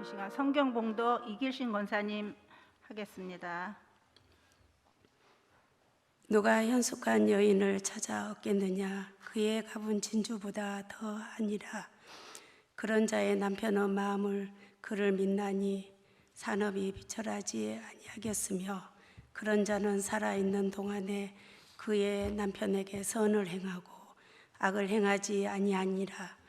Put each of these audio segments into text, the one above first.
이 시간 성경 봉독 이길신 권사님 하겠습니다. 누가 현숙한 여인을 찾아 얻겠느냐? 그의 값은 진주보다 더하니라. 그런 자의 남편은 마음을 그를 믿나니 산업이 비철하지 아니하겠으며, 그런 자는 살아있는 동안에 그의 남편에게 선을 행하고 악을 행하지 아니하니라.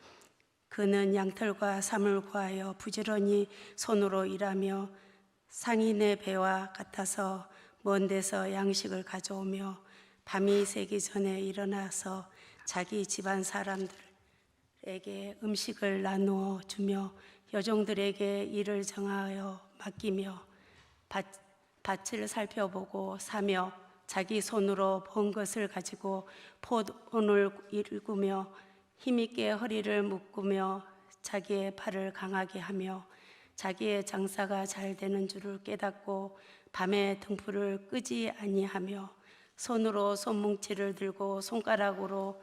그는 양털과 삼을 구하여 부지런히 손으로 일하며 상인의 배와 같아서 먼 데서 양식을 가져오며 밤이 새기 전에 일어나서 자기 집안 사람들에게 음식을 나누어 주며 여종들에게 일을 정하여 맡기며 밭을 살펴보고 사며 자기 손으로 번 것을 가지고 포도원을 일구며 힘있게 허리를 묶으며 자기의 팔을 강하게 하며 자기의 장사가 잘 되는 줄을 깨닫고 밤에 등불을 끄지 아니하며 손으로 손뭉치를 들고 손가락으로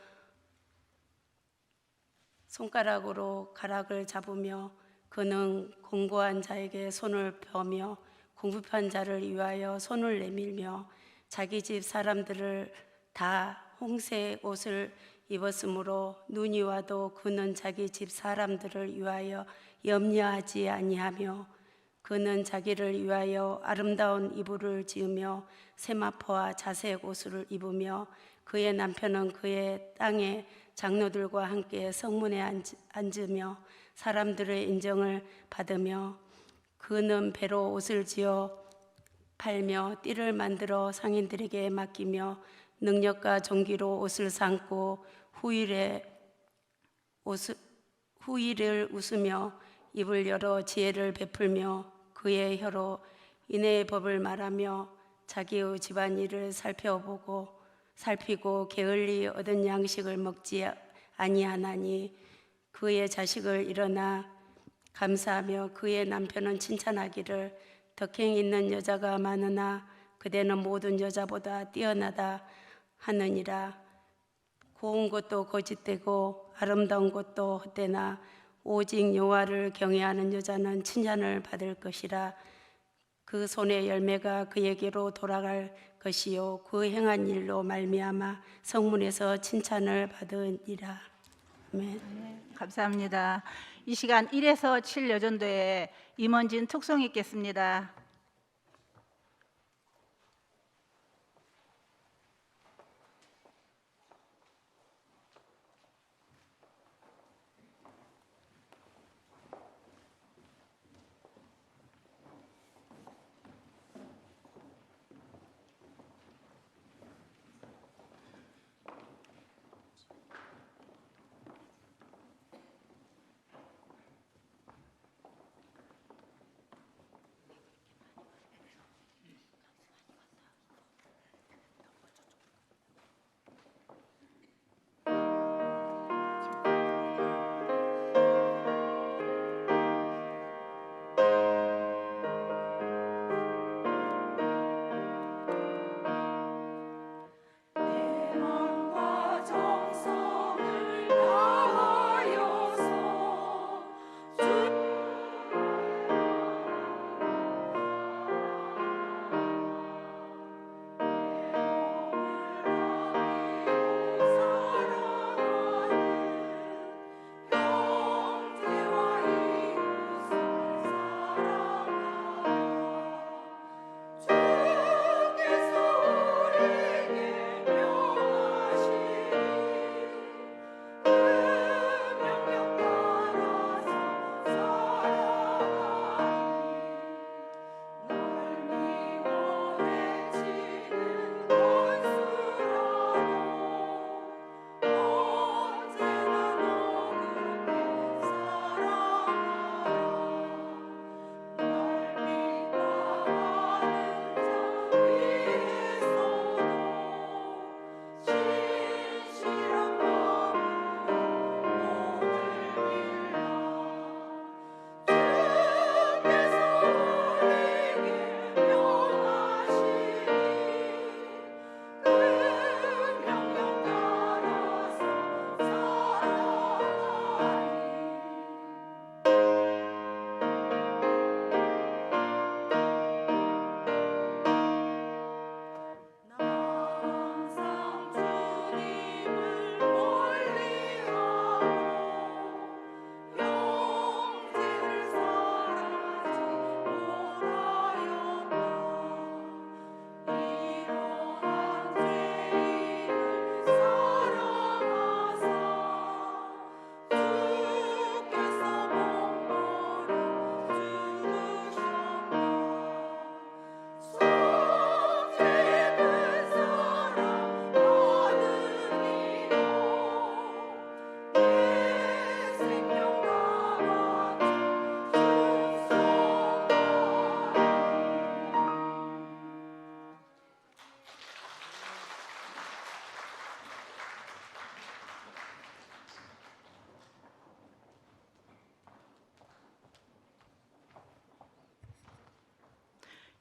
가락을 잡으며, 그는 공고한 자에게 손을 펴며 궁핍한 자를 위하여 손을 내밀며 자기 집 사람들을 다 홍색 옷을 입었으므로 눈이 와도 그는 자기 집 사람들을 위하여 염려하지 아니하며, 그는 자기를 위하여 아름다운 이불을 지으며 세마포와 자색 옷을 입으며 그의 남편은 그의 땅의 장로들과 함께 성문에 앉으며 사람들의 인정을 받으며, 그는 배로 옷을 지어 팔며 띠를 만들어 상인들에게 맡기며 능력과 정기로 옷을 삼고 후일을 웃으며 입을 열어 지혜를 베풀며 그의 혀로 인애의 법을 말하며 자기의 집안일을 살피고 게을리 얻은 양식을 먹지 아니하나니, 그의 자식을 일어나 감사하며 그의 남편은 칭찬하기를 덕행 있는 여자가 많으나 그대는 모든 여자보다 뛰어나다 하느니라. 고운 것도 거짓되고 아름다운 것도 헛되나 오직 여호와를 경외하는 여자는 칭찬을 받을 것이라. 그 손의 열매가 그에게로 돌아갈 것이요 그 행한 일로 말미암아 성문에서 칭찬을 받으리라. 아멘. 네, 감사합니다. 이 시간 1에서 7 여전도에 임원진 특송 있겠습니다.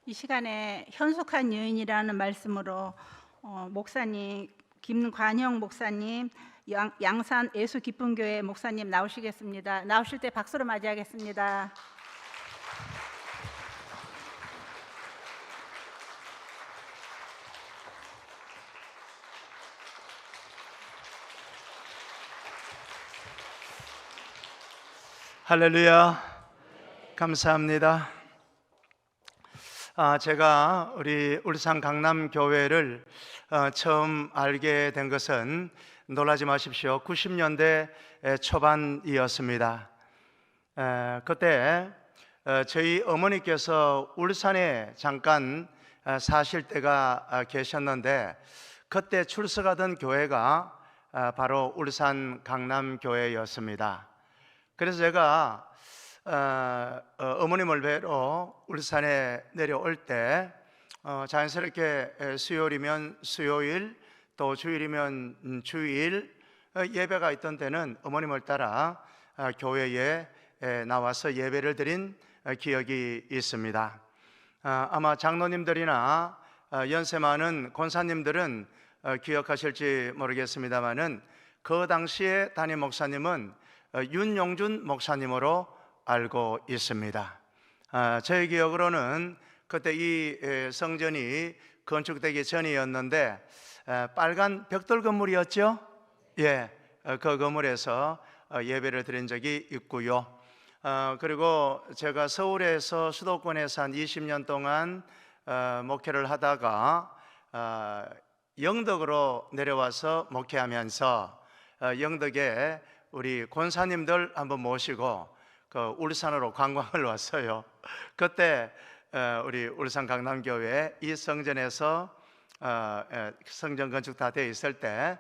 이 시간에 현숙한 여인이라는 말씀으로 목사님 김관형 목사님, 양산 예수 기쁨 교회 목사님 나오시겠습니다. 나오실 때 박수로 맞이하겠습니다. 할렐루야. 감사합니다. 제가 우리 울산 강남교회를 처음 알게 된 것은 놀라지 마십시오. 90년대 초반이었습니다. 그때 저희 어머니께서 울산에 잠깐 사실 때가 계셨는데 그때 출석하던 교회가 바로 울산 강남교회였습니다. 그래서 제가 어머님을 뵈러 울산에 내려올 때 자연스럽게 수요일이면 수요일, 또 주일이면 주일 예배가 있던 때는 어머님을 따라 교회에 나와서 예배를 드린 기억이 있습니다. 아마 장로님들이나 연세 많은 권사님들은 기억하실지 모르겠습니다만은 그 당시에 담임 목사님은 윤용준 목사님으로 알고 있습니다. 저의 기억으로는 그때 이 성전이 건축되기 전이었는데 빨간 벽돌 건물이었죠? 예, 그 건물에서 예배를 드린 적이 있고요. 그리고 제가 서울에서 수도권에서 한 20년 동안 목회를 하다가 영덕으로 내려와서 목회하면서 영덕에 우리 권사님들 한번 모시고 그 울산으로 관광을 왔어요. 그때 우리 울산 강남교회 이 성전에서 성전 건축 다 되어 있을 때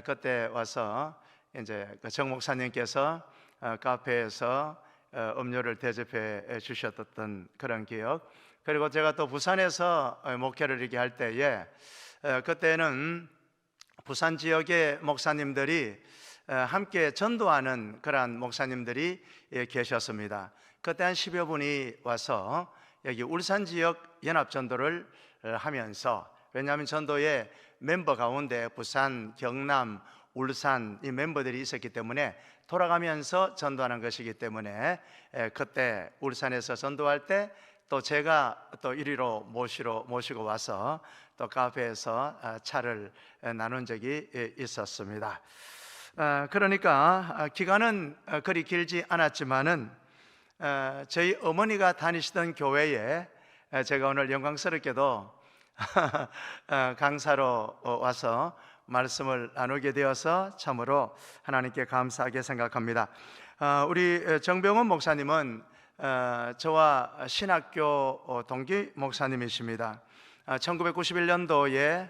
그때 와서 이제 그 정 목사님께서 카페에서 음료를 대접해 주셨던 그런 기억. 그리고 제가 또 부산에서 목회를 이렇게 할 때에 그때는 부산 지역의 목사님들이 함께 전도하는 그러한 목사님들이 계셨습니다. 그때 한 10여 분이 와서 여기 울산 지역 연합전도를 하면서, 왜냐하면 전도에 멤버 가운데 부산, 경남, 울산 이 멤버들이 있었기 때문에 돌아가면서 전도하는 것이기 때문에 그때 울산에서 전도할 때 또 제가 또 이리로 모시고 와서 또 카페에서 차를 나눈 적이 있었습니다. 그러니까 기간은 그리 길지 않았지만은 저희 어머니가 다니시던 교회에 제가 오늘 영광스럽게도 강사로 와서 말씀을 나누게 되어서 참으로 하나님께 감사하게 생각합니다. 우리 정병원 목사님은 저와 신학교 동기 목사님이십니다. 1991년도에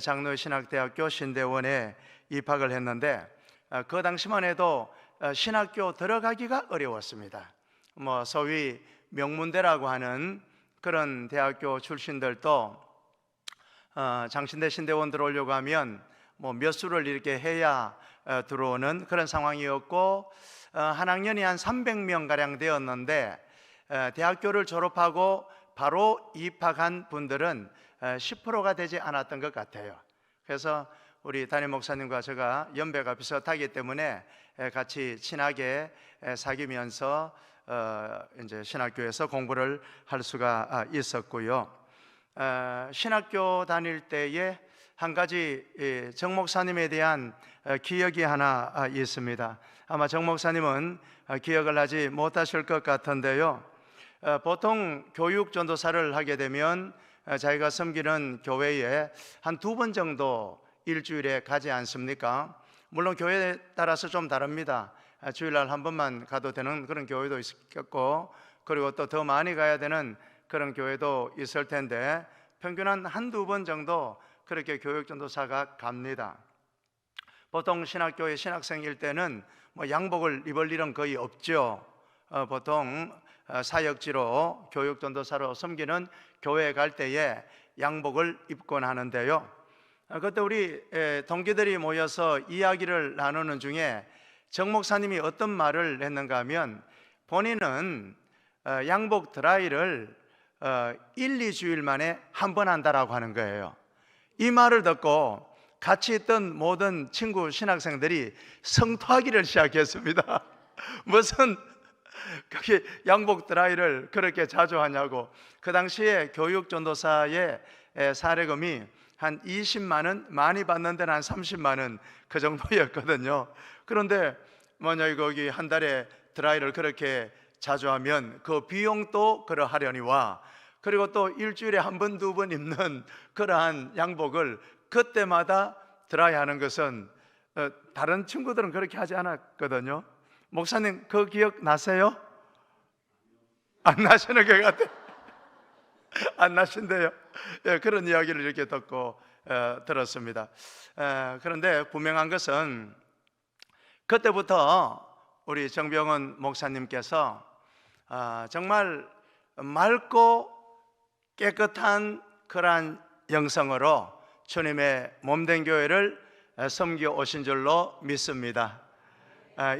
장로의 신학대학교 신대원에 입학을 했는데 그 당시만 해도 신학교 들어가기가 어려웠습니다. 소위 명문대라고 하는 그런 대학교 출신들도 장신대 신대원 들어오려고 하면 몇 수를 이렇게 해야 들어오는 그런 상황이었고, 한 학년이 한 300명 가량 되었는데 대학교를 졸업하고 바로 입학한 분들은 10%가 되지 않았던 것 같아요. 그래서 우리 담임 목사님과 제가 연배가 비슷하기 때문에 같이 친하게 사귀면서 이제 신학교에서 공부를 할 수가 있었고요. 신학교 다닐 때에 한 가지 정 목사님에 대한 기억이 하나 있습니다. 아마 정 목사님은 기억을 하지 못하실 것 같은데요. 보통 교육 전도사를 하게 되면 자기가 섬기는 교회에 한 2번 정도 일주일에 가지 않습니까? 물론 교회에 따라서 좀 다릅니다. 주일날 한 번만 가도 되는 그런 교회도 있겠고, 그리고 또 더 많이 가야 되는 그런 교회도 있을 텐데 평균 한 1-2번 정도 그렇게 교육전도사가 갑니다. 보통 신학교의 신학생일 때는 양복을 입을 일은 거의 없죠. 보통 사역지로 교육전도사로 섬기는 교회에 갈 때에 양복을 입곤 하는데요. 그때 우리 동기들이 모여서 이야기를 나누는 중에 정 목사님이 어떤 말을 했는가 하면, 본인은 양복 드라이를 1, 2주일 만에 한 번 한다라고 하는 거예요. 이 말을 듣고 같이 있던 모든 친구 신학생들이 성토하기를 시작했습니다. 무슨 그게 양복 드라이를 그렇게 자주 하냐고. 그 당시에 교육전도사의 사례금이 한 20만 원, 많이 받는 데는 한 30만 원 그 정도였거든요. 그런데 만약에 거기 한 달에 드라이를 그렇게 자주 하면 그 비용도 그러하려니와, 그리고 또 일주일에 한 번, 두 번 입는 그러한 양복을 그때마다 드라이 하는 것은 다른 친구들은 그렇게 하지 않았거든요. 목사님 그 기억 나세요? 안 나시는 것 같아요. 안 나신대요. 예, 그런 이야기를 이렇게 듣고 들었습니다. 그런데 분명한 것은 그때부터 우리 정병원 목사님께서 정말 맑고 깨끗한 그러한 영성으로 주님의 몸된 교회를 섬겨 오신 줄로 믿습니다.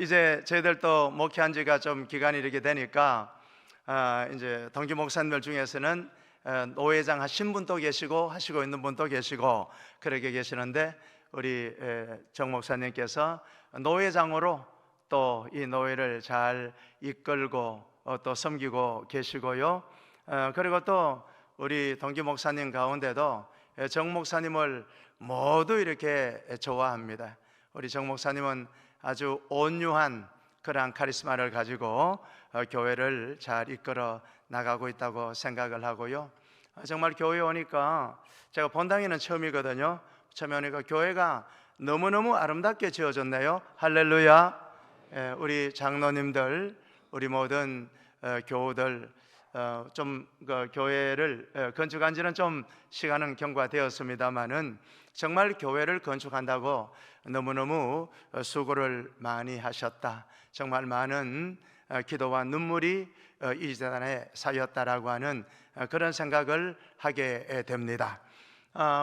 이제 저희들도 목회한 지가 좀 기간이 이렇게 되니까 이제 동기 목사님들 중에서는 노회장 하신 분도 계시고 하시고 있는 분도 계시고 그렇게 계시는데, 우리 정 목사님께서 노회장으로 또 이 노회를 잘 이끌고 또 섬기고 계시고요. 그리고 또 우리 동기 목사님 가운데도 정 목사님을 모두 이렇게 좋아합니다. 우리 정 목사님은 아주 온유한 그러한 카리스마를 가지고 교회를 잘 이끌어 나가고 있다고 생각을 하고요. 정말 교회에 오니까, 제가 본당에는 처음이거든요. 처음에 오니까 교회가 너무너무 아름답게 지어졌네요. 할렐루야. 우리 장로님들, 우리 모든 교우들, 좀 교회를 건축한 지는 좀 시간은 경과되었습니다만은 정말 교회를 건축한다고 너무너무 수고를 많이 하셨다. 정말 많은 기도와 눈물이 이 재단에 쌓였다라고 하는 그런 생각을 하게 됩니다.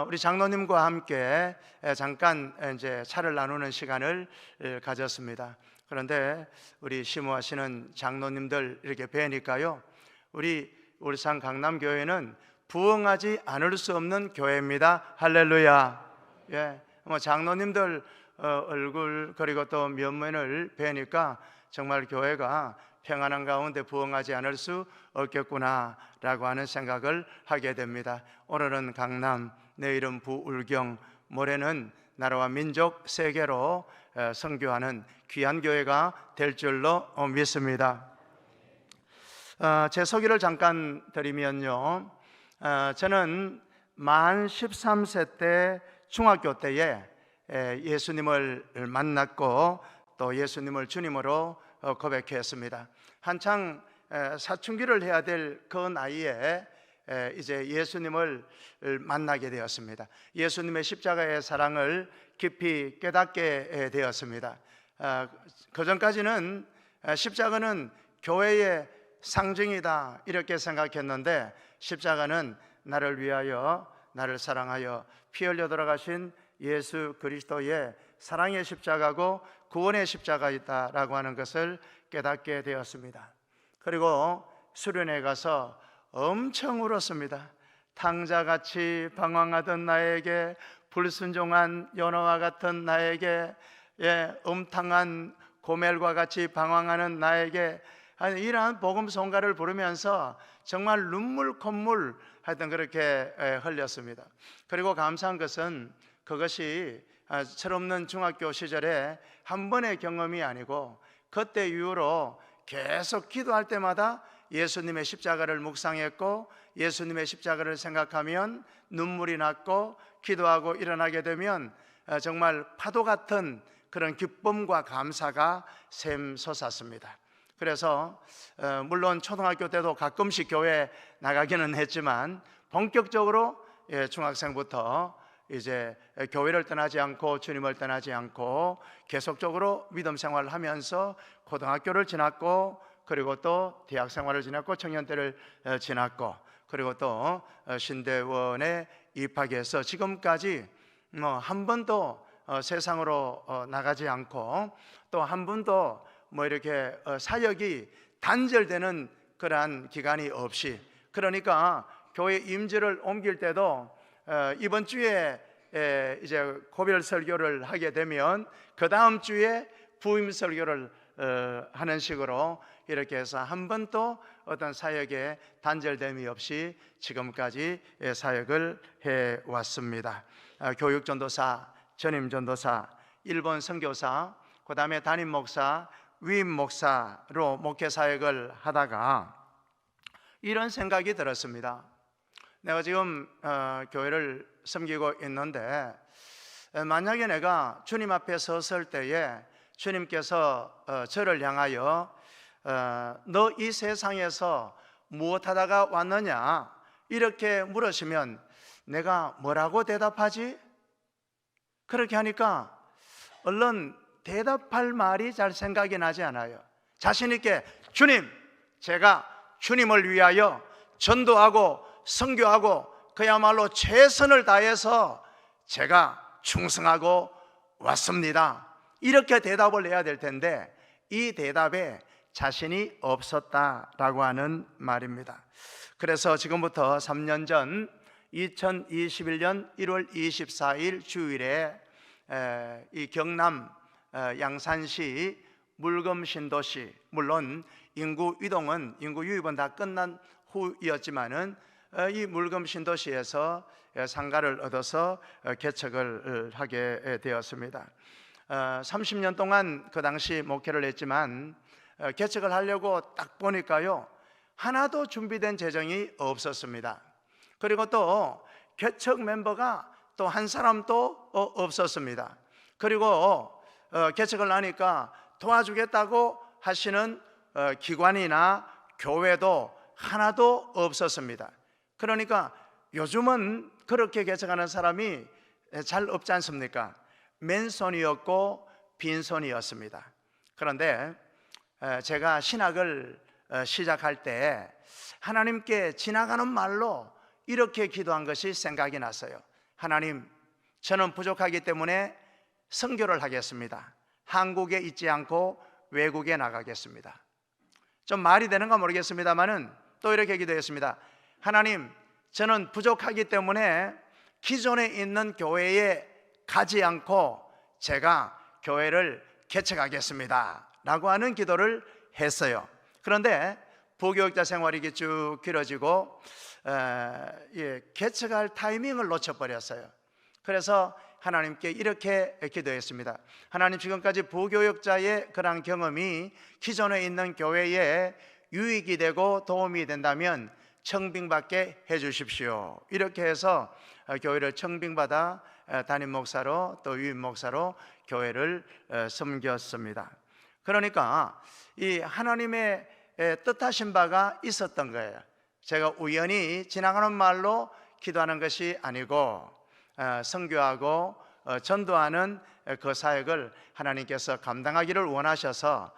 우리 장로님과 함께 잠깐 이제 차를 나누는 시간을 가졌습니다. 그런데 우리 심우하시는 장로님들 이렇게 뵈니까요, 우리 울산 강남교회는 부응하지 않을 수 없는 교회입니다. 할렐루야. 예, 뭐 장로님들 얼굴 그리고 또 면면을 뵈니까 정말 교회가 평안한 가운데 부응하지 않을 수 없겠구나라고 하는 생각을 하게 됩니다. 오늘은 강남, 내일은 부울경, 모레는 나라와 민족 세계로 선교하는 귀한 교회가 될 줄로 믿습니다. 제 소개를 잠깐 드리면요, 저는 만 13세 때 중학교 때에 예수님을 만났고 또 예수님을 주님으로 고백했습니다. 한창 사춘기를 해야 될 그 나이에 이제 예수님을 만나게 되었습니다. 예수님의 십자가의 사랑을 깊이 깨닫게 되었습니다. 그 전까지는 십자가는 교회의 상징이다 이렇게 생각했는데, 십자가는 나를 위하여, 나를 사랑하여 피 흘려 돌아가신 예수 그리스도의 사랑의 십자가고 구원의 십자가이다라고 하는 것을 깨닫게 되었습니다. 그리고 수련회 가서 엄청 울었습니다. 탕자같이 방황하던 나에게, 불순종한 연어와 같은 나에게, 음탕한 고멜과 같이 방황하는 나에게, 이러한 복음 성가를 부르면서 정말 눈물 콧물 하여튼 그렇게 흘렸습니다. 그리고 감사한 것은 그것이 철없는 중학교 시절에 한 번의 경험이 아니고, 그때 이후로 계속 기도할 때마다 예수님의 십자가를 묵상했고, 예수님의 십자가를 생각하면 눈물이 났고, 기도하고 일어나게 되면 정말 파도 같은 그런 기쁨과 감사가 샘솟았습니다. 그래서 물론 초등학교 때도 가끔씩 교회 나가기는 했지만, 본격적으로 중학생부터 이제 교회를 떠나지 않고 주님을 떠나지 않고 계속적으로 믿음 생활을 하면서 고등학교를 지났고, 그리고 또 대학 생활을 지났고, 청년 때를 지났고, 그리고 또 신대원에 입학해서 지금까지 한 번도 세상으로 나가지 않고, 또 한 번도 이렇게 사역이 단절되는 그러한 기간이 없이 그러니까 교회 임지를 옮길 때도 이번 주에 이제 고별 설교를 하게 되면 그 다음 주에 부임 설교를 하는 식으로 이렇게 해서 한 번도 어떤 사역에 단절됨이 없이 지금까지 사역을 해 왔습니다. 교육전도사, 전임전도사, 일본 선교사, 그 다음에 담임 목사, 위임 목사로 목회 사역을 하다가 이런 생각이 들었습니다. 내가 지금 교회를 섬기고 있는데 만약에 내가 주님 앞에 섰을 때에 주님께서 저를 향하여 너 이 세상에서 무엇하다가 왔느냐 이렇게 물으시면 내가 뭐라고 대답하지? 그렇게 하니까 얼른 대답할 말이 잘 생각이 나지 않아요. 자신 있게 주님, 제가 주님을 위하여 전도하고 선교하고 그야말로 최선을 다해서 제가 충성하고 왔습니다, 이렇게 대답을 해야 될 텐데 이 대답에 자신이 없었다라고 하는 말입니다. 그래서 지금부터 3년 전 2021년 1월 24일 주일에 이 경남 양산시 물금신도시, 물론 인구 이동은 인구 유입은 다 끝난 후였지만은 이 물금신도시에서 상가를 얻어서 개척을 하게 되었습니다. 30년 동안 그 당시 목회를 했지만 개척을 하려고 딱 보니까요 하나도 준비된 재정이 없었습니다. 그리고 또 개척 멤버가 또 한 사람도 없었습니다. 그리고 개척을 하니까 도와주겠다고 하시는 기관이나 교회도 하나도 없었습니다. 그러니까 요즘은 그렇게 개척하는 사람이 잘 없지 않습니까? 맨손이었고 빈손이었습니다. 그런데 제가 신학을 시작할 때 하나님께 지나가는 말로 이렇게 기도한 것이 생각이 났어요. 하나님, 저는 부족하기 때문에 선교를 하겠습니다. 한국에 있지 않고 외국에 나가겠습니다. 좀 말이 되는가 모르겠습니다만은 또 이렇게 기도했습니다. 하나님, 저는 부족하기 때문에 기존에 있는 교회에 가지 않고 제가 교회를 개척하겠습니다 라고 하는 기도를 했어요. 그런데 부교육자 생활이 쭉 길어지고 개척할 타이밍을 놓쳐버렸어요. 그래서 하나님께 이렇게 기도했습니다. 하나님, 지금까지 부교육자의 그런 경험이 기존에 있는 교회에 유익이 되고 도움이 된다면 청빙받게 해주십시오. 이렇게 해서 교회를 청빙받아 담임 목사로 또 위임 목사로 교회를 섬겼습니다. 그러니까 이 하나님의 뜻하신 바가 있었던 거예요. 제가 우연히 지나가는 말로 기도하는 것이 아니고 선교하고 전도하는 그 사역을 하나님께서 감당하기를 원하셔서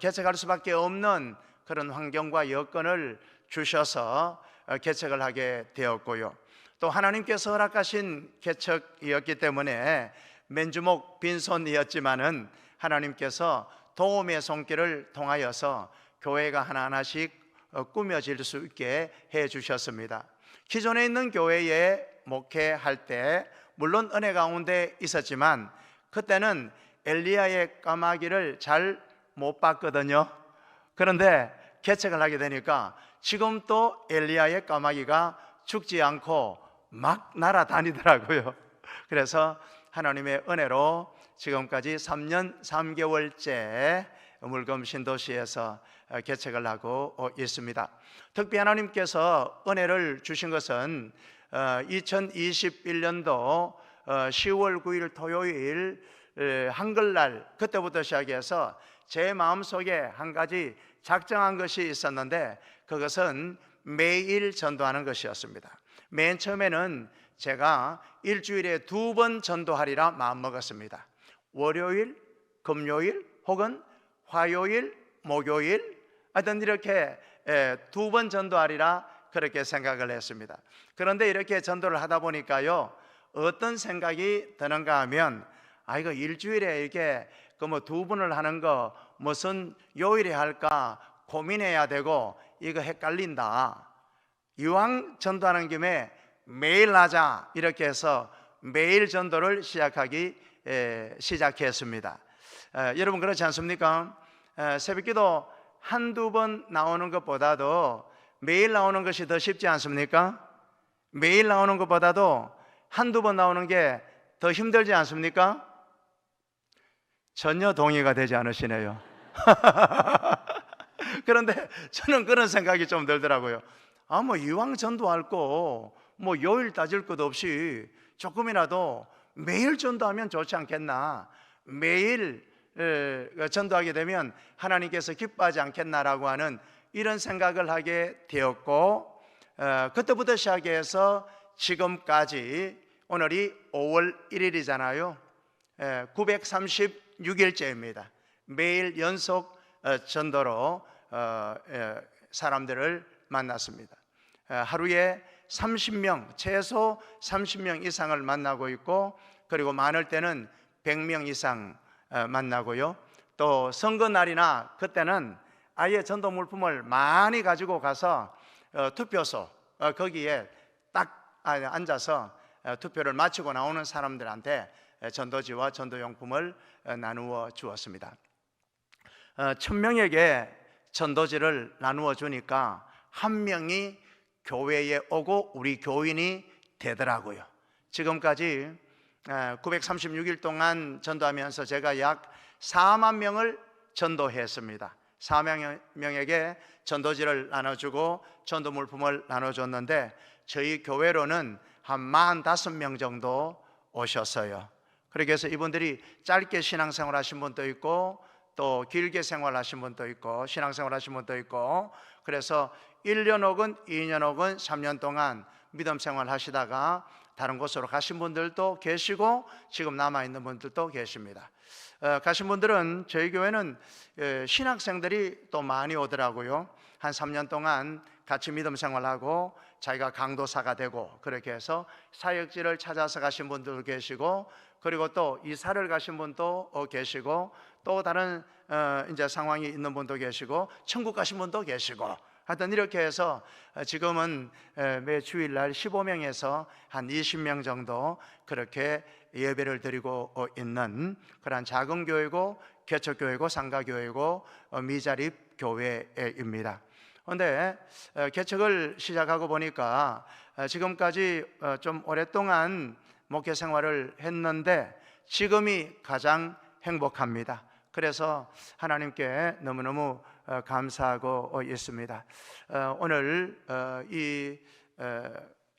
개척할 수밖에 없는 그런 환경과 여건을 주셔서 개척을 하게 되었고요. 또 하나님께서 허락하신 개척이었기 때문에 맨주먹 빈손이었지만은 하나님께서 도움의 손길을 통하여서 교회가 하나하나씩 꾸며질 수 있게 해 주셨습니다. 기존에 있는 교회에 목회할 때 물론 은혜 가운데 있었지만 그때는 엘리야의 까마귀를 잘 못 봤거든요. 그런데 개척을 하게 되니까 지금 또 엘리야의 까마귀가 죽지 않고 막 날아다니더라고요. 그래서 하나님의 은혜로 지금까지 3년 3개월째 물금신도시에서 개척을 하고 있습니다. 특히 하나님께서 은혜를 주신 것은 2021년도 10월 9일 토요일 한글날 그때부터 시작해서 제 마음속에 한 가지 작정한 것이 있었는데 그것은 매일 전도하는 것이었습니다. 맨 처음에는 제가 일주일에 2번 전도하리라 마음먹었습니다. 월요일, 금요일 혹은 화요일, 목요일 하여튼 이렇게 2번 전도하리라 그렇게 생각을 했습니다. 그런데 이렇게 전도를 하다 보니까요 어떤 생각이 드는가 하면 이거 일주일에 이렇게 뭐 2번을 하는 거 무슨 요일에 할까 고민해야 되고 이거 헷갈린다. 이왕 전도하는 김에 매일 하자 이렇게 해서 매일 전도를 시작했습니다. 여러분 그렇지 않습니까? 새벽기도 한두 번 나오는 것보다도 매일 나오는 것이 더 쉽지 않습니까? 매일 나오는 것보다도 한두 번 나오는 게 더 힘들지 않습니까? 전혀 동의가 되지 않으시네요. 그런데 저는 그런 생각이 좀 들더라고요. 뭐 이왕 전도할 거 뭐 요일 따질 것 없이 조금이라도 매일 전도하면 좋지 않겠나, 매일 전도하게 되면 하나님께서 기뻐하지 않겠나라고 하는 이런 생각을 하게 되었고, 그때부터 시작해서 지금까지 오늘이 5월 1일이잖아요 936일째입니다 매일 연속 전도로 사람들을 만났습니다. 하루에 30명, 최소 30명 이상을 만나고 있고, 그리고 많을 때는 100명 이상 만나고요. 또 선거날이나 그때는 아예 전도 물품을 많이 가지고 가서 투표소 거기에 딱 앉아서 투표를 마치고 나오는 사람들한테 전도지와 전도용품을 나누어 주었습니다. 1000명에게 전도지를 나누어 주니까 한 명이 교회에 오고 우리 교인이 되더라고요. 지금까지 936일 동안 전도하면서 제가 약 4만 명을 전도했습니다. 4만 명에게 전도지를 나눠주고 전도 물품을 나눠줬는데, 저희 교회로는 한 45명 정도 오셨어요. 그렇게 해서 이분들이 짧게 신앙생활 하신 분도 있고, 또 길게 생활하신 분도 있고, 신앙생활 하신 분도 있고, 그래서 1년 혹은 2년 혹은 3년 동안 믿음 생활 하시다가 다른 곳으로 가신 분들도 계시고, 지금 남아있는 분들도 계십니다. 가신 분들은 저희 교회는 신학생들이 또 많이 오더라고요. 한 3년 동안 같이 믿음 생활하고 자기가 강도사가 되고, 그렇게 해서 사역지를 찾아서 가신 분들도 계시고, 그리고 또 이사를 가신 분도 계시고, 또 다른 이제 상황이 있는 분도 계시고, 천국 가신 분도 계시고, 하여튼 이렇게 해서 지금은 매 주일날 15명에서 한 20명 정도 그렇게 예배를 드리고 있는 그런 작은 교회고, 개척교회고, 상가교회고, 미자립 교회입니다. 그런데 개척을 시작하고 보니까 지금까지 좀 오랫동안 목회 생활을 했는데 지금이 가장 행복합니다. 그래서 하나님께 너무너무 감사하고 있습니다. 오늘 이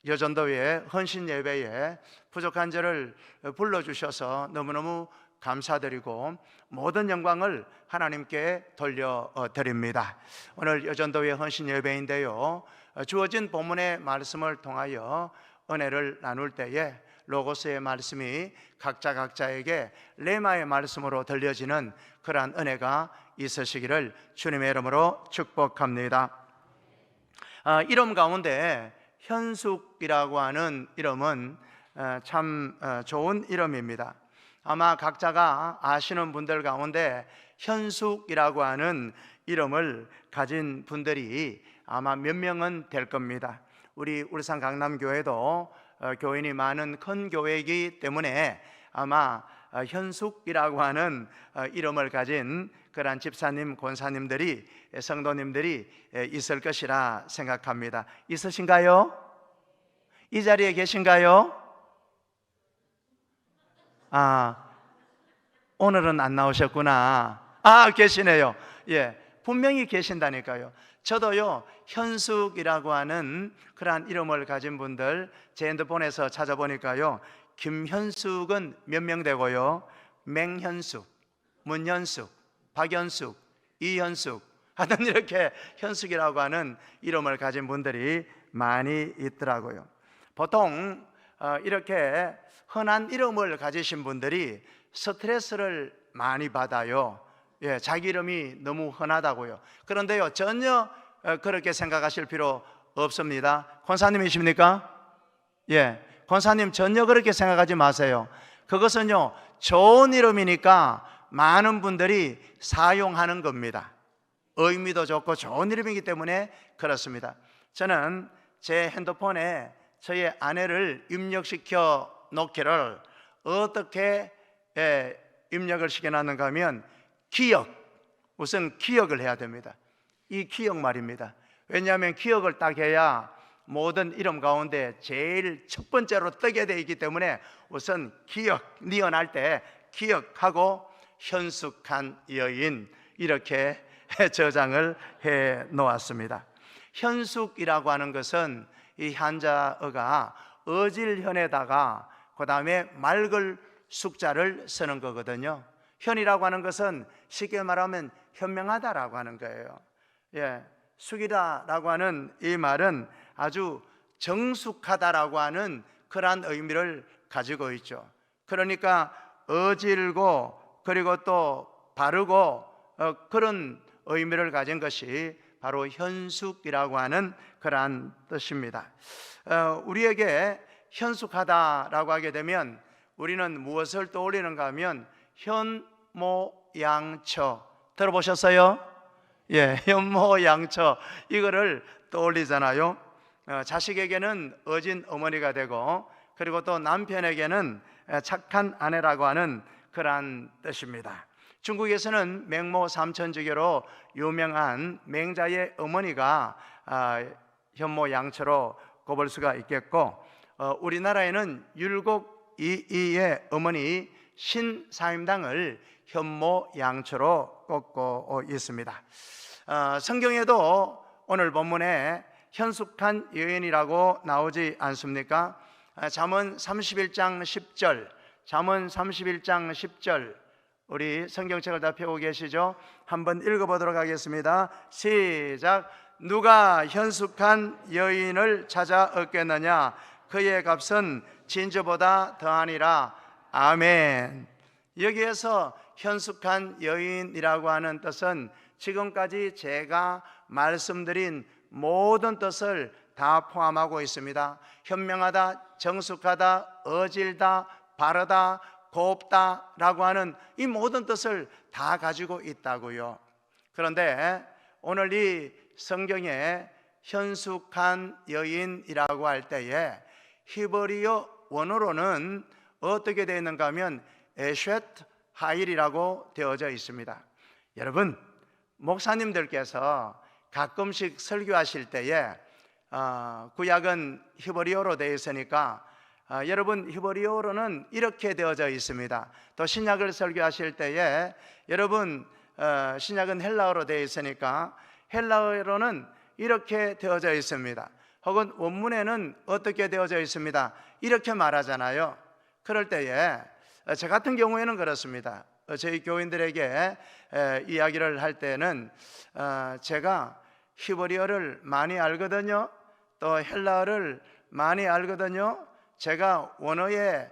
여전도회 헌신 예배에 부족한 저를 불러주셔서 너무너무 감사드리고 모든 영광을 하나님께 돌려드립니다. 오늘 여전도회 헌신 예배인데요, 주어진 본문의 말씀을 통하여 은혜를 나눌 때에 로고스의 말씀이 각자에게 레마의 말씀으로 들려지는 그러한 은혜가 있으시기를 주님의 이름으로 축복합니다. 이름 가운데 현숙이라고 하는 이름은 참 좋은 이름입니다. 아마 각자가 아시는 분들 가운데 현숙이라고 하는 이름을 가진 분들이 아마 몇 명은 될 겁니다. 우리 울산 강남교회도 교인이 많은 큰 교회이기 때문에 아마 현숙이라고 하는 이름을 가진 그러한 집사님, 권사님들이, 성도님들이 있을 것이라 생각합니다. 있으신가요? 이 자리에 계신가요? 오늘은 안 나오셨구나. 계시네요. 예, 분명히 계신다니까요. 저도요, 현숙이라고 하는 그러한 이름을 가진 분들 제 핸드폰에서 찾아보니까요, 김현숙은 몇 명 되고요, 맹현숙, 문현숙, 박현숙, 이현숙, 하여튼 이렇게 현숙이라고 하는 이름을 가진 분들이 많이 있더라고요. 보통 이렇게 흔한 이름을 가지신 분들이 스트레스를 많이 받아요. 예, 자기 이름이 너무 흔하다고요. 그런데요, 전혀 그렇게 생각하실 필요 없습니다. 권사님이십니까? 예, 권사님 전혀 그렇게 생각하지 마세요. 그것은요, 좋은 이름이니까 많은 분들이 사용하는 겁니다. 의미도 좋고 좋은 이름이기 때문에 그렇습니다. 저는 제 핸드폰에 저의 아내를 입력시켜 놓기를 어떻게 입력을 시켜놨는가 하면 기억, 우선 기억을 해야 됩니다. 이 기억 말입니다. 왜냐하면 기억을 딱 해야 모든 이름 가운데 제일 첫 번째로 뜨게 되어 있기 때문에 우선 기억, 니언할 때 기억하고 현숙한 여인 이렇게 저장을 해 놓았습니다. 현숙이라고 하는 것은 이 한자어가 어질현에다가 그 다음에 맑을 숙자를 쓰는 거거든요. 현이라고 하는 것은 쉽게 말하면 현명하다라고 하는 거예요. 숙이다라고 하는 이 말은 아주 정숙하다라고 하는 그러한 의미를 가지고 있죠. 그러니까 어질고 그리고 또 바르고 그런 의미를 가진 것이 바로 현숙이라고 하는 그러한 뜻입니다. 우리에게 현숙하다라고 하게 되면 우리는 무엇을 떠올리는가 하면 현모양처 들어보셨어요? 현모양처 이거를 떠올리잖아요. 자식에게는 어진 어머니가 되고 그리고 또 남편에게는 착한 아내라고 하는 그러한 뜻입니다. 중국에서는 맹모 삼천주교로 유명한 맹자의 어머니가 현모양처로 꼽을 수가 있겠고, 우리나라에는 율곡이이의 어머니 신사임당을 현모양처로 꼽고 있습니다. 성경에도 오늘 본문에 현숙한 여인이라고 나오지 않습니까? 잠언 31장 10절, 잠언 31장 10절 우리 성경책을 다 펴고 계시죠? 한번 읽어보도록 하겠습니다. 시작. 누가 현숙한 여인을 찾아 얻겠느냐? 그의 값은 진주보다 더하니라. 아멘. 여기에서 현숙한 여인이라고 하는 뜻은 지금까지 제가 말씀드린 모든 뜻을 다 포함하고 있습니다. 현명하다, 정숙하다, 어질다, 바르다, 곱다 라고 하는 이 모든 뜻을 다 가지고 있다고요. 그런데 오늘 이 성경에 현숙한 여인이라고 할 때에 히브리어 원어로는 어떻게 되어 있는가 하면 에쉐트 하일이라고 되어져 있습니다. 여러분, 목사님들께서 가끔씩 설교하실 때에 구약은 히브리어로 되어 있으니까 여러분 히브리어로는 이렇게 되어져 있습니다. 또 신약을 설교하실 때에 여러분 신약은 헬라어로 되어 있으니까 헬라어로는 이렇게 되어져 있습니다. 혹은 원문에는 어떻게 되어져 있습니다. 이렇게 말하잖아요. 그럴 때에 저 같은 경우에는 그렇습니다. 저희 교인들에게 이야기를 할 때는 제가 히브리어를 많이 알거든요. 또 헬라어를 많이 알거든요. 제가 원어에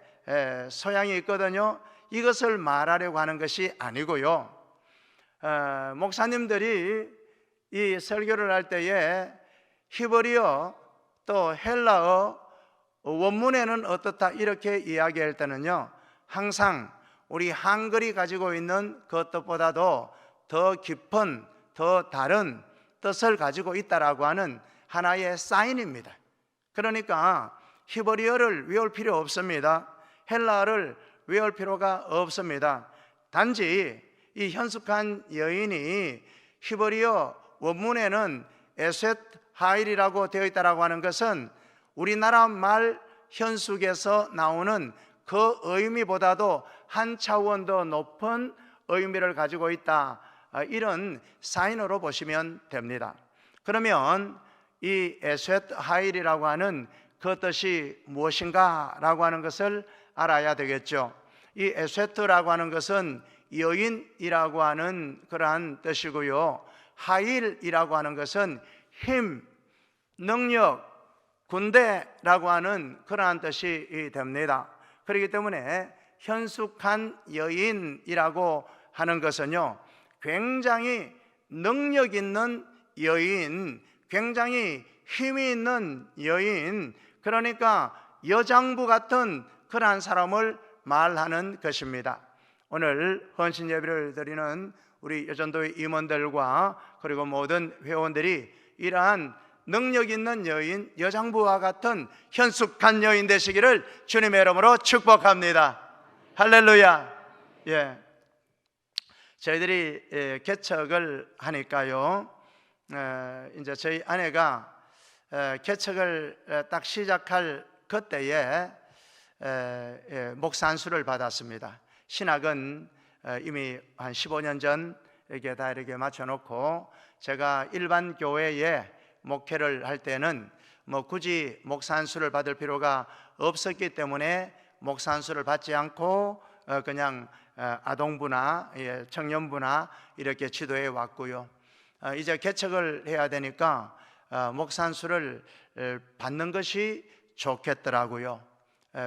소양이 있거든요. 이것을 말하려고 하는 것이 아니고요. 목사님들이 이 설교를 할 때에 히브리어 또 헬라어 원문에는 어떻다 이렇게 이야기할 때는요, 항상 우리 한글이 가지고 있는 그 뜻보다도 더 깊은, 더 다른 뜻을 가지고 있다라고 하는 하나의 사인입니다. 그러니까 히브리어를 외울 필요 없습니다. 헬라어를 외울 필요가 없습니다. 단지 이 현숙한 여인이 히브리어 원문에는 에셋 하일이라고 되어 있다라고 하는 것은 우리나라 말 현숙에서 나오는 그 의미보다도 한 차원 더 높은 의미를 가지고 있다, 이런 사인으로 보시면 됩니다. 그러면 이 에셋 하일이라고 하는 그 뜻이 무엇인가 라고 하는 것을 알아야 되겠죠. 이 에셋라고 하는 것은 여인이라고 하는 그러한 뜻이고요, 하일이라고 하는 것은 힘, 능력, 군대라고 하는 그러한 뜻이 됩니다. 그렇기 때문에 현숙한 여인이라고 하는 것은요, 굉장히 능력 있는 여인, 굉장히 힘이 있는 여인, 그러니까 여장부 같은 그러한 사람을 말하는 것입니다. 오늘 헌신 예배를 드리는 우리 여전도의 임원들과 그리고 모든 회원들이 이러한 능력 있는 여인, 여장부와 같은 현숙한 여인 되시기를 주님의 이름으로 축복합니다. 할렐루야. 예. 저희들이 개척을 하니까요, 이제 저희 아내가 개척을 딱 시작할 그때에 목사 안수를 받았습니다. 신학은 이미 한 15년 전 이렇게 다 이렇게 맞춰놓고, 제가 일반 교회에 목회를 할 때는 뭐 굳이 목사 안수를 받을 필요가 없었기 때문에 목사 안수를 받지 않고 그냥 아동부나 청년부나 이렇게 지도해 왔고요. 이제 개척을 해야 되니까 목사 안수를 받는 것이 좋겠더라고요.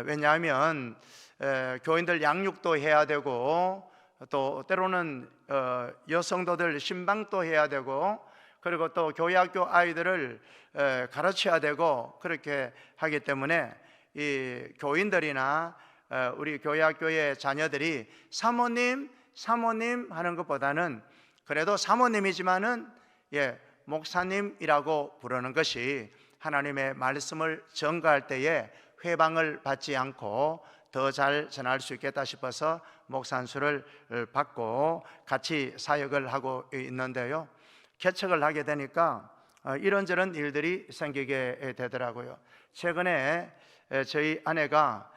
왜냐하면 교인들 양육도 해야 되고, 또 때로는 여성도들 신방도 해야 되고, 그리고 또 교회학교 아이들을 가르쳐야 되고, 그렇게 하기 때문에 이 교인들이나 우리 교회학교의 자녀들이 사모님 하는 것보다는 그래도 사모님이지만은 목사님이라고 부르는 것이 하나님의 말씀을 전가할 때에 회방을 받지 않고 더 잘 전할 수 있겠다 싶어서 목사 안수를 받고 같이 사역을 하고 있는데요, 개척을 하게 되니까 이런저런 일들이 생기게 되더라고요. 최근에 저희 아내가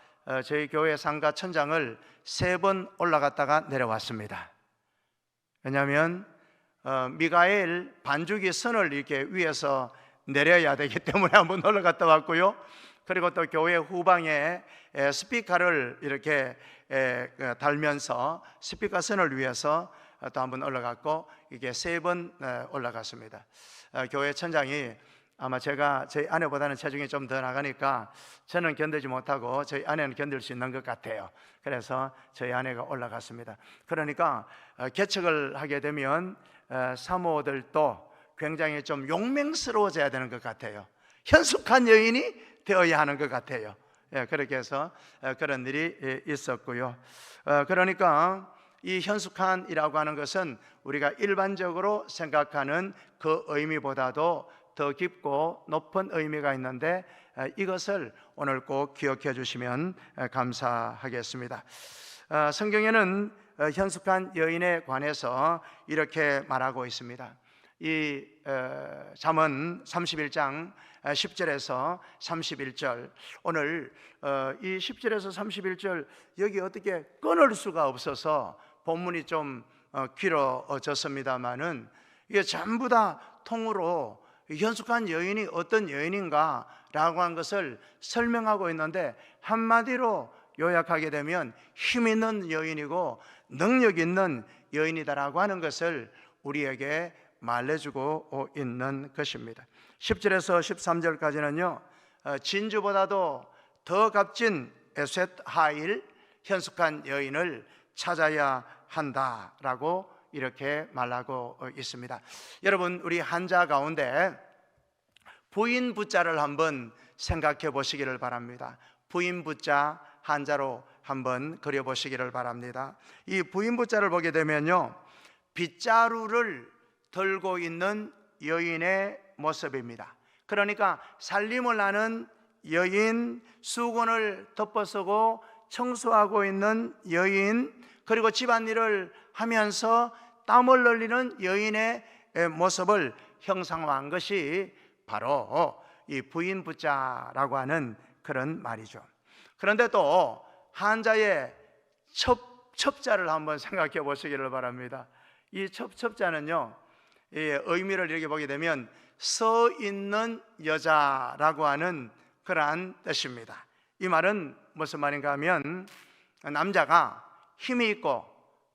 저희 교회 상가 천장을 3번 올라갔다가 내려왔습니다. 왜냐하면 미가엘 반주기 선을 이렇게 위에서 내려야 되기 때문에 한번 올라갔다 왔고요. 그리고 또 교회 후방에 스피커를 이렇게 달면서 스피커 선을 위해서 또 한번 올라갔고, 이게 3번 올라갔습니다. 교회 천장이 아마 제가 저희 아내보다는 체중이 좀 더 나가니까 저는 견디지 못하고 저희 아내는 견딜 수 있는 것 같아요. 그래서 저희 아내가 올라갔습니다. 그러니까 개척을 하게 되면 사모들도 굉장히 좀 용맹스러워져야 되는 것 같아요. 현숙한 여인이 되어야 하는 것 같아요. 그렇게 해서 그런 일이 있었고요. 그러니까 이 현숙한이라고 하는 것은 우리가 일반적으로 생각하는 그 의미보다도 더 깊고 높은 의미가 있는데, 이것을 오늘 꼭 기억해 주시면 감사하겠습니다. 성경에는 현숙한 여인에 관해서 이렇게 말하고 있습니다. 이 잠언 31장 10절에서 31절, 오늘 이 10절에서 31절 여기 어떻게 끊을 수가 없어서 본문이 좀 길어졌습니다마는 이게 전부 다 통으로 현숙한 여인이 어떤 여인인가 라고 한 것을 설명하고 있는데, 한마디로 요약하게 되면 힘 있는 여인이고 능력 있는 여인이다라고 하는 것을 우리에게 말해주고 있는 것입니다. 10절에서 13절까지는요, 진주보다도 더 값진 에셋 하일 현숙한 여인을 찾아야 한다라고 이렇게 말하고 있습니다. 여러분, 우리 한자 가운데 부인 부자를 한번 생각해 보시기를 바랍니다. 부인 부자 한자로 한번 그려 보시기를 바랍니다. 이 부인 부자를 보게 되면요, 빗자루를 들고 있는 여인의 모습입니다. 그러니까 살림을 하는 여인, 수건을 덮어쓰고 청소하고 있는 여인, 그리고 집안일을 하면서 땀을 흘리는 여인의 모습을 형상화한 것이 바로 이 부인 부자라고 하는 그런 말이죠. 그런데 또 한자의 첩자를 한번 생각해 보시기를 바랍니다. 이 첩자는요, 의미를 이렇게 보게 되면 서 있는 여자라고 하는 그러한 뜻입니다. 이 말은 무슨 말인가 하면, 남자가 힘이 있고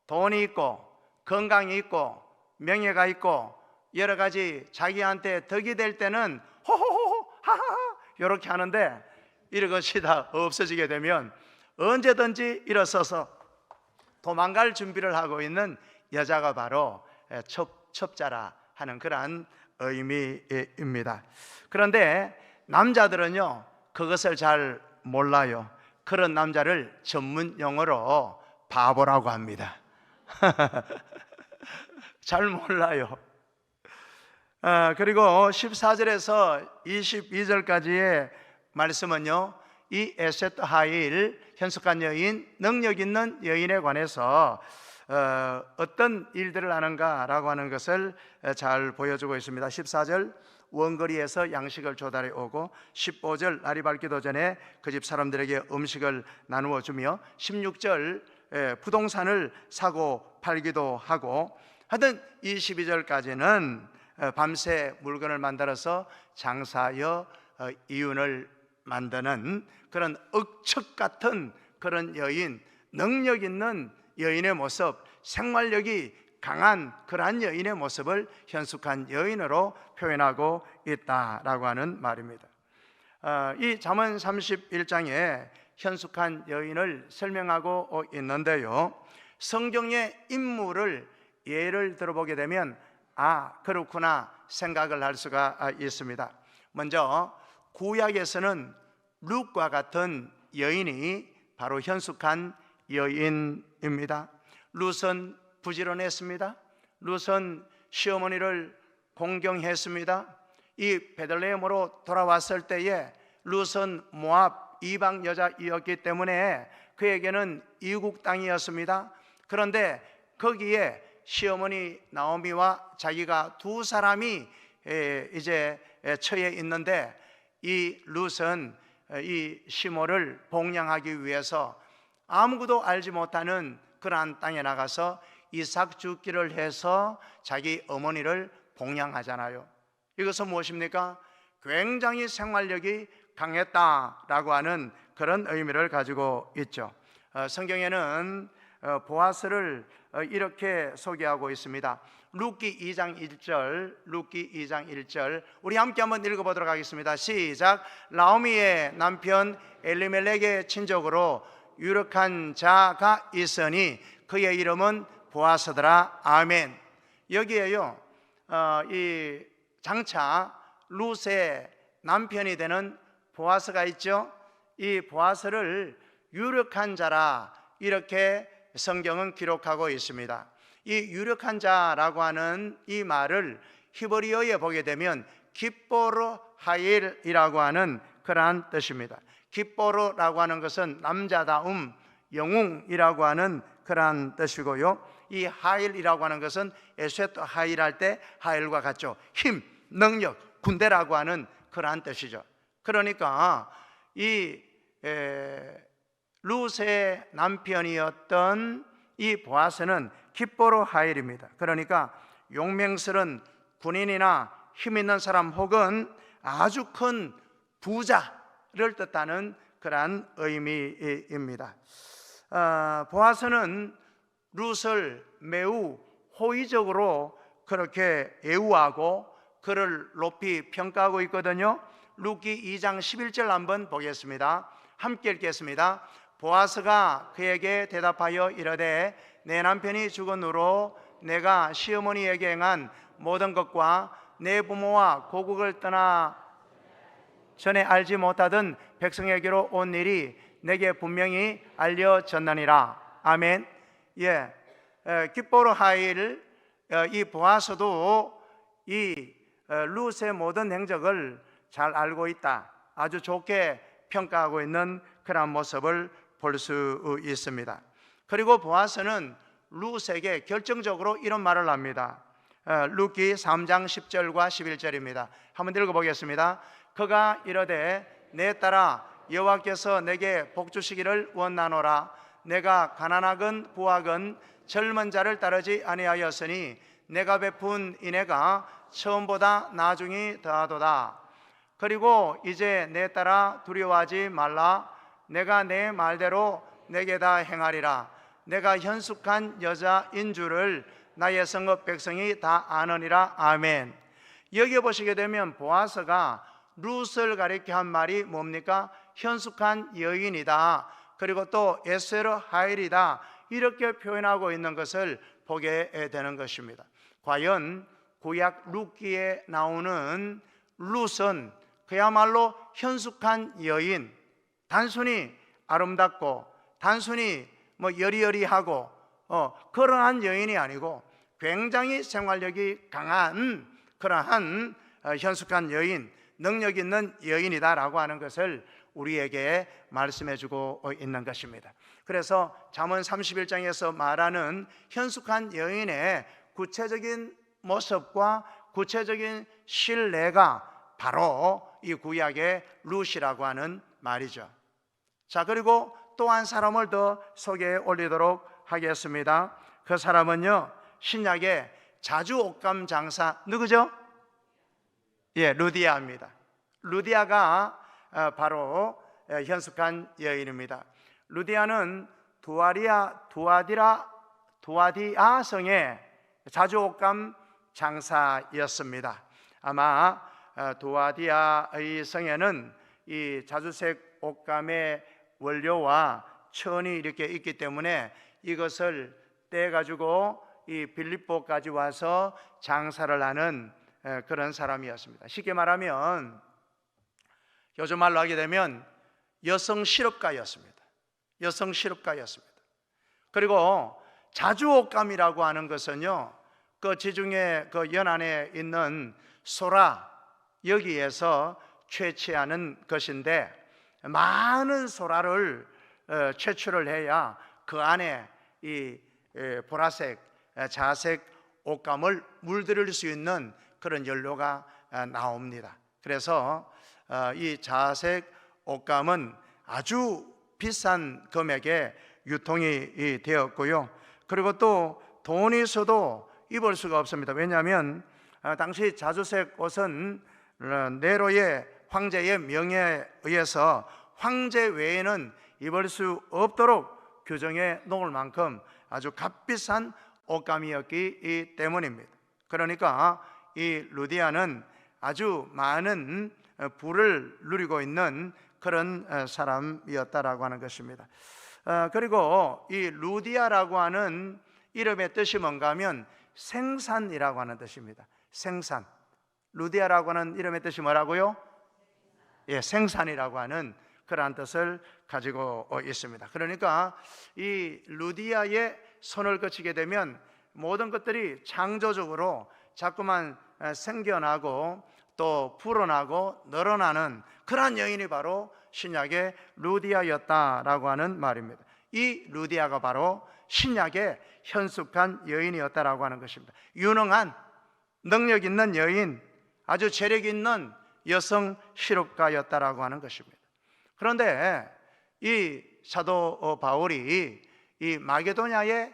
돈이 있고 건강이 있고 명예가 있고 여러 가지 자기한테 덕이 될 때는 호호호호 하하하 이렇게 하는데, 이것이 다 없어지게 되면 언제든지 일어서서 도망갈 준비를 하고 있는 여자가 바로 첩자라 하는 그러한 의미입니다. 그런데 남자들은요, 그것을 잘 몰라요. 그런 남자를 전문 용어로 바보라고 합니다. 잘 몰라요. 그리고 14절에서 22절까지의 말씀은요, 이 에셋 하일, 현숙한 여인, 능력 있는 여인에 관해서 어떤 일들을 하는가라고 하는 것을 잘 보여주고 있습니다. 14절, 원거리에서 양식을 조달해 오고, 15절, 날이 밝기도 전에 그 집 사람들에게 음식을 나누어 주며, 16절, 부동산을 사고 팔기도 하고, 하여튼 22절까지는 밤새 물건을 만들어서 장사하여 이윤을 만드는 그런 억척 같은 그런 여인, 능력 있는 여인의 모습, 생활력이 강한 그러한 여인의 모습을 현숙한 여인으로 표현하고 있다라고 하는 말입니다. 이 잠언 31장에 현숙한 여인을 설명하고 있는데요, 성경의 인물을 예를 들어보게 되면 그렇구나 생각을 할 수가 있습니다. 먼저 구약에서는 룻과 같은 여인이 바로 현숙한 여인입니다. 룻은 부지런했습니다. 룻은 시어머니를 공경했습니다. 이 베들레헴으로 돌아왔을 때에 룻은 모압 이방 여자이었기 때문에 그에게는 이국 땅이었습니다. 그런데 거기에 시어머니 나오미와 자기가 두 사람이 이제 처해 있는데, 이 룻은 이 시모를 봉양하기 위해서 아무것도 알지 못하는 그러한 땅에 나가서 이삭 죽기를 해서 자기 어머니를 봉양하잖아요. 이것은 무엇입니까? 굉장히 생활력이 강했다라고 하는 그런 의미를 가지고 있죠. 성경에는 보아스를 이렇게 소개하고 있습니다. 룻기 2장 1절, 룻기 2장 1절, 우리 함께 한번 읽어보도록 하겠습니다. 시작. 나오미의 남편 엘리멜렉의 친족으로 유력한 자가 있으니 그의 이름은 보아스더라. 아멘. 여기에요, 이 장차 룻의 남편이 되는 보아스가 있죠. 이 보아스를 유력한 자라 이렇게 성경은 기록하고 있습니다. 이 유력한 자라고 하는 이 말을 히브리어에 보게 되면 기뽀르 하일이라고 하는 그러한 뜻입니다. 기뽀르라고 하는 것은 남자다움, 영웅이라고 하는 그러한 뜻이고요, 이 하일이라고 하는 것은 에셋 하일 할 때 하일과 같죠. 힘, 능력, 군대라고 하는 그러한 뜻이죠. 그러니까 이 룻의 남편이었던 이 보아스는 기뽀르 하일입니다. 그러니까 용맹스러운 군인이나 힘 있는 사람 혹은 아주 큰 부자를 뜻하는 그러한 의미입니다. 보아스는 룻을 매우 호의적으로 그렇게 애우하고 그를 높이 평가하고 있거든요. 룻기 2장 11절 한번 보겠습니다. 함께 읽겠습니다. 보아스가 그에게 대답하여 이르되 내 남편이 죽은 후로 내가 시어머니에게 행한 모든 것과 내 부모와 고국을 떠나 전에 알지 못하던 백성에게로 온 일이 내게 분명히 알려졌나니라. 아멘. 기뽀르 하일, 이 보아스도 이 룻의 모든 행적을 잘 알고 있다, 아주 좋게 평가하고 있는 그런 모습을 볼 수 있습니다. 그리고 보아스는 룻에게 결정적으로 이런 말을 합니다. 룻기 3장 10절과 11절입니다. 한번 읽어보겠습니다. 그가 이르되 내 딸아 여호와께서 내게 복 주시기를 원하노라. 내가 가난하건 부하건 젊은 자를 따르지 아니하였으니 내가 베푼 인애가 처음보다 나중이 더하도다. 그리고 이제 내 딸아 두려워하지 말라. 내가 내 말대로 내게 다 행하리라. 내가 현숙한 여자인 줄을 나의 성읍 백성이 다 아느니라. 아멘. 여기 보시게 되면 보아스가 룻을 가리켜 한 말이 뭡니까? 현숙한 여인이다, 그리고 또 에스르 하일이다, 이렇게 표현하고 있는 것을 보게 되는 것입니다. 과연 구약 룻기에 나오는 룻은 그야말로 현숙한 여인, 단순히 아름답고 단순히 여리여리하고 그러한 여인이 아니고 굉장히 생활력이 강한 그러한 현숙한 여인, 능력 있는 여인이다라고 하는 것을 우리에게 말씀해 주고 있는 것입니다. 그래서 잠언 31장에서 말하는 현숙한 여인의 구체적인 모습과 구체적인 신뢰가 바로 이 구약의 룻이라고 하는 말이죠. 자, 그리고 또 한 사람을 더 소개해 올리도록 하겠습니다. 그 사람은요, 신약의 자주 옷감 장사 누구죠? 예, 루디아입니다. 루디아가 바로 현숙한 여인입니다. 루디아는 두아디아 성의 자주 옷감 장사였습니다. 아마 두아디아의 성에는 이 자주색 옷감의 원료와 천이 이렇게 있기 때문에 이것을 떼 가지고 이 빌립보까지 와서 장사를 하는 그런 사람이었습니다. 쉽게 말하면 요즘 말로 하게 되면 여성 실업가였습니다. 여성 실업가였습니다. 그리고 자주옷감이라고 하는 것은요, 그 지중해 그 연안에 있는 소라, 여기에서 채취하는 것인데, 많은 소라를 채취를 해야 그 안에 이 보라색, 자색 옷감을 물들일 수 있는 그런 연료가 나옵니다. 그래서 이 자색 옷감은 아주 비싼 금액에 유통이 되었고요. 그리고 또 돈이 있어도 입을 수가 없습니다. 왜냐하면 당시 자주색 옷은 네로의 황제의 명예에 의해서 황제 외에는 입을 수 없도록 규정해 놓을 만큼 아주 값비싼 옷감이었기 때문입니다. 그러니까 이 루디아는 아주 많은 부를 누리고 있는 그런 사람이었다라고 하는 것입니다. 그리고 이 루디아라고 하는 이름의 뜻이 뭔가 하면 생산이라고 하는 뜻입니다. 생산. 루디아라고 하는 이름의 뜻이 뭐라고요? 예, 생산이라고 하는 그러한 뜻을 가지고 있습니다. 그러니까 이 루디아의 손을 거치게 되면 모든 것들이 창조적으로 자꾸만 생겨나고 또 불어나고 늘어나는 그러한 여인이 바로 신약의 루디아였다라고 하는 말입니다. 이 루디아가 바로 신약의 현숙한 여인이었다라고 하는 것입니다. 유능한 능력 있는 여인, 아주 재력 있는 여성 실업가였다라고 하는 것입니다. 그런데 이 사도 바울이 이 마게도냐에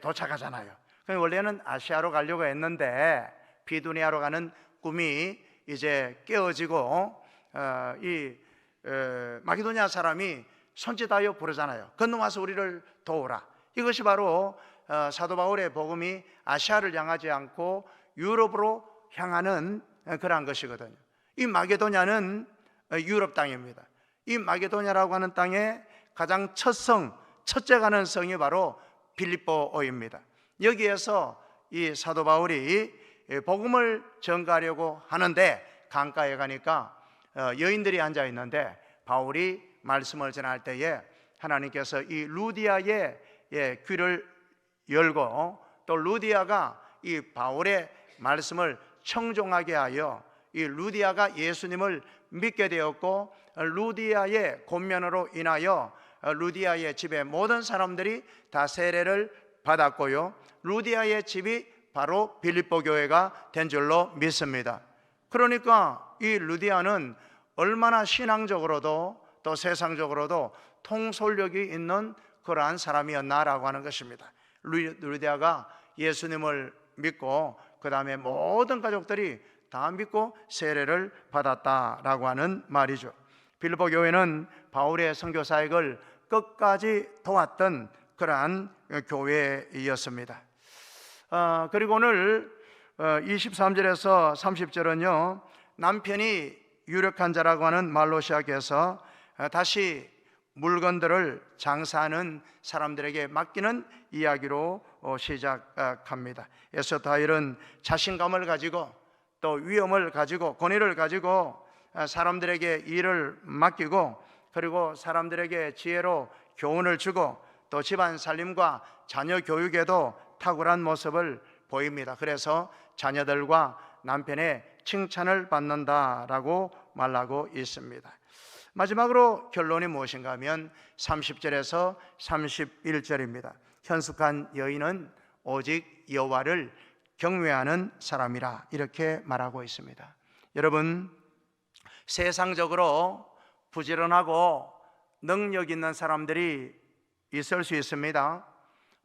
도착하잖아요. 원래는 아시아로 가려고 했는데 비두니아로 가는 꿈이 이제 깨어지고 이 마게도냐 사람이 손짓하여 부르잖아요. 건너와서 우리를 도우라. 이것이 바로 사도 바울의 복음이 아시아를 향하지 않고 유럽으로 향하는 그러한 것이거든요. 이 마게도냐는 유럽 땅입니다. 이 마게도냐라고 하는 땅에 가장 첫째 가는 성이 바로 빌립보입니다. 여기에서 이 사도 바울이 복음을 전가하려고 하는데 강가에 가니까 여인들이 앉아 있는데 바울이 말씀을 전할 때에 하나님께서 이 루디아의 귀를 열고 또 루디아가 이 바울의 말씀을 청종하게 하여 이 루디아가 예수님을 믿게 되었고 루디아의 권면으로 인하여 루디아의 집에 모든 사람들이 다 세례를 받았고요. 루디아의 집이 바로 빌립보 교회가 된 줄로 믿습니다. 그러니까 이 루디아는 얼마나 신앙적으로도 또 세상적으로도 통솔력이 있는 그러한 사람이었나라고 하는 것입니다. 루디아가 예수님을 믿고 그 다음에 모든 가족들이 다 믿고 세례를 받았다라고 하는 말이죠. 빌립보 교회는 바울의 선교 사역을 끝까지 도왔던 그러한 교회였습니다. 그리고 오늘 23절에서 30절은요 남편이 유력한 자라고 하는 말로 시작해서 다시 물건들을 장사하는 사람들에게 맡기는 이야기로 시작합니다. 에스더일은 자신감을 가지고 또 위엄을 가지고 권위를 가지고 사람들에게 일을 맡기고 그리고 사람들에게 지혜로 교훈을 주고 또 집안 살림과 자녀 교육에도 탁월한 모습을 보입니다. 그래서 자녀들과 남편의 칭찬을 받는다라고 말하고 있습니다. 마지막으로 결론이 무엇인가 하면 30절에서 31절입니다. 현숙한 여인은 오직 여호와를 경외하는 사람이라 이렇게 말하고 있습니다. 여러분, 세상적으로 부지런하고 능력 있는 사람들이 있을 수 있습니다.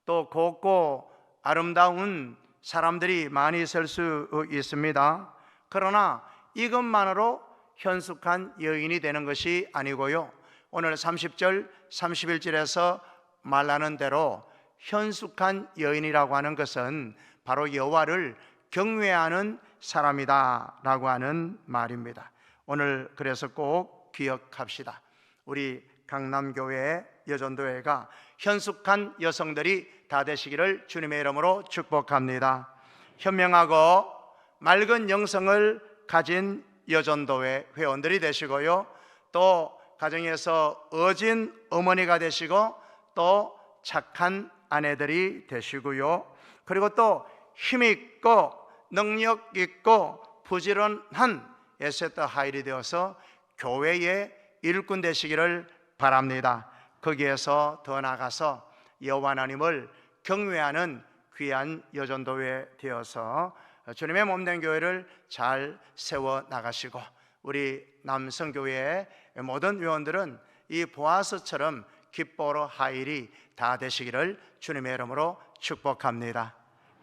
또 곱고 아름다운 사람들이 많이 있을 수 있습니다. 그러나 이것만으로 현숙한 여인이 되는 것이 아니고요, 오늘 30절 31절에서 말하는 대로 현숙한 여인이라고 하는 것은 바로 여호와를 경외하는 사람이다 라고 하는 말입니다. 오늘 그래서 꼭 기억합시다. 우리 강남교회 여전도회가 현숙한 여성들이 다 되시기를 주님의 이름으로 축복합니다. 현명하고 맑은 영성을 가진 여전도회 회원들이 되시고요, 또 가정에서 어진 어머니가 되시고 또 착한 아내들이 되시고요, 그리고 또 힘있고 능력있고 부지런한 에셋더 하일이 되어서 교회의 일꾼 되시기를 바랍니다. 거기에서 더 나아가서 여호와 하나님을 경외하는 귀한 여전도회 되어서 주님의 몸된 교회를 잘 세워 나가시고, 우리 남성교회의 모든 회원들은 이 보아스처럼 기뻐로 하일이 다 되시기를 주님의 이름으로 축복합니다.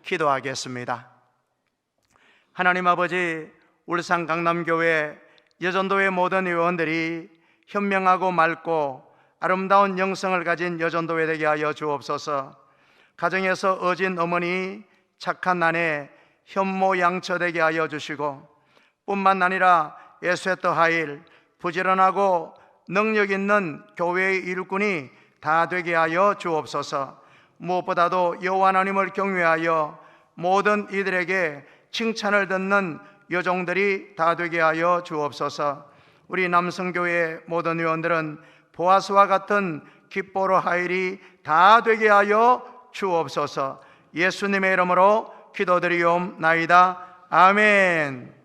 기도하겠습니다. 하나님 아버지, 울산 강남교회 여전도회 모든 회원들이 현명하고 맑고 아름다운 영성을 가진 여전도회 되게 하여 주옵소서. 가정에서 어진 어머니, 착한 아내, 현모양처 되게 하여 주시고, 뿐만 아니라 에셋더 하일 부지런하고 능력 있는 교회의 일꾼이 다 되게 하여 주옵소서. 무엇보다도 여호와 하나님을 경외하여 모든 이들에게 칭찬을 듣는 여종들이 다 되게 하여 주옵소서. 우리 남성교회 모든 회원들은 보아스와 같은 기뻐로 하일이 다 되게 하여 주옵소서. 예수님의 이름으로 기도드리옵나이다. 아멘.